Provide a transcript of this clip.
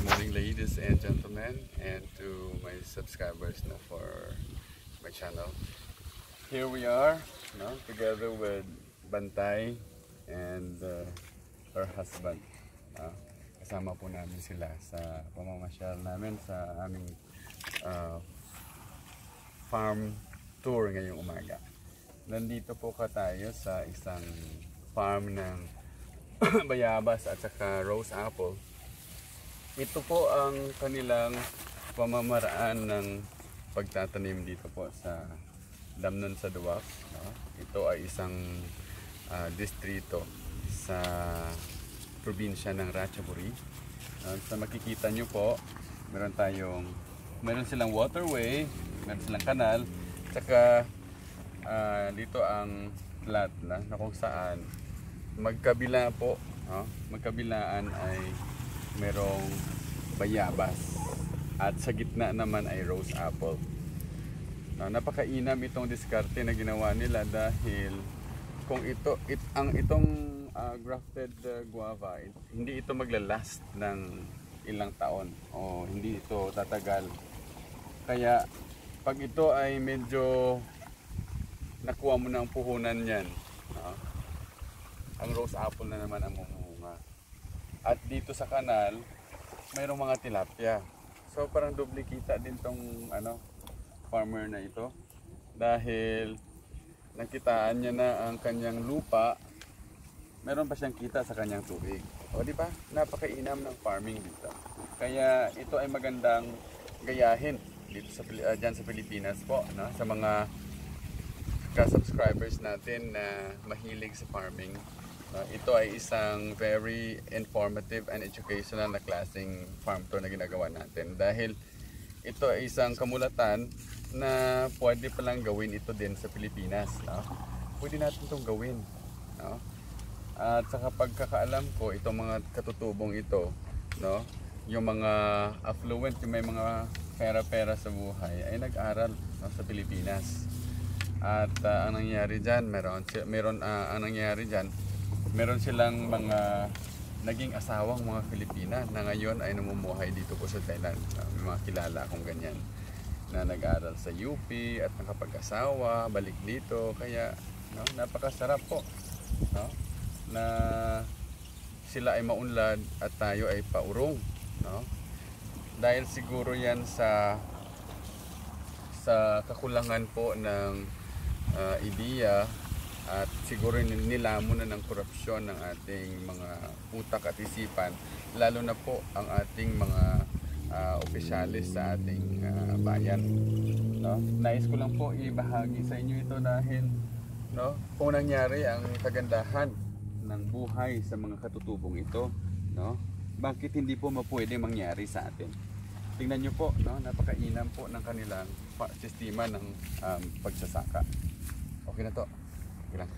morning, ladies and gentlemen, and to my subscribers for my channel. Here we are, together with Bantay and her husband. Kasama po namin sila sa pamamasyal namin sa aming farm tour ngayong umaga. Nandito po tayo sa isang farm ng bayabas at saka rose apple. Ito po ang kanilang pamamaraan ng pagtatanim dito po sa Damnon sa Duwak. Ito ay isang distrito sa probinsya ng Ratchaburi. Sa makikita nyo po, meron silang waterway, meron silang kanal, saka dito ang plat na kung saan magkabilaan ay merong bayabas at sa gitna naman ay rose apple. Napakainam itong diskarte na ginawa nila dahil kung itong grafted guava, hindi ito maglalast ng ilang taon o hindi ito tatagal. Kaya pag ito ay medyo nakuha mo na ang puhunan niyan, ang rose apple na naman ang mumunga. At dito sa kanal, mayroong mga tilapia. So parang doble kita din tong farmer na ito. Dahil nakitaan niya na ang kanyang lupa, meron pa siyang kita sa kanyang tubig. O di ba? Napakainam ng farming dito. Kaya ito ay magandang gayahin dito dyan sa Pilipinas po, sa mga ka-subscribers natin na mahilig sa farming. Ito ay isang very informative and educational na klaseng farm tour na ginagawa natin dahil ito ay isang kamulatan na pwede palang gawin ito din sa Pilipinas. Pwede natin itong gawin. At sa pagkakaalam ko, itong mga katutubong ito, yung mga affluent, yung may mga pera-pera sa buhay ay nag-aral sa Pilipinas. At ang nangyari dyan, meron silang mga naging asawang mga Pilipina na ngayon ay namumuhay dito po sa Thailand. May mga kilala akong ganyan na nag-aral sa UP at nakapag-asawa, balik dito. Kaya napakasarap po na sila ay maunlad at tayo ay paurong. Dahil siguro yan sa kakulangan po ng ideya at siguro nilamon na ng korupsyon ng ating mga utak at isipan, lalo na po ang ating mga opisyalis sa ating bayan. Nais ko lang po ibahagi sa inyo ito dahil kung nangyari ang kagandahan ng buhay sa mga katutubong ito, bakit hindi po mapwede mangyari sa atin? Tingnan nyo po, napakainam po ng kanilang sistema ng pagsasaka. Okay na to. Okay lang.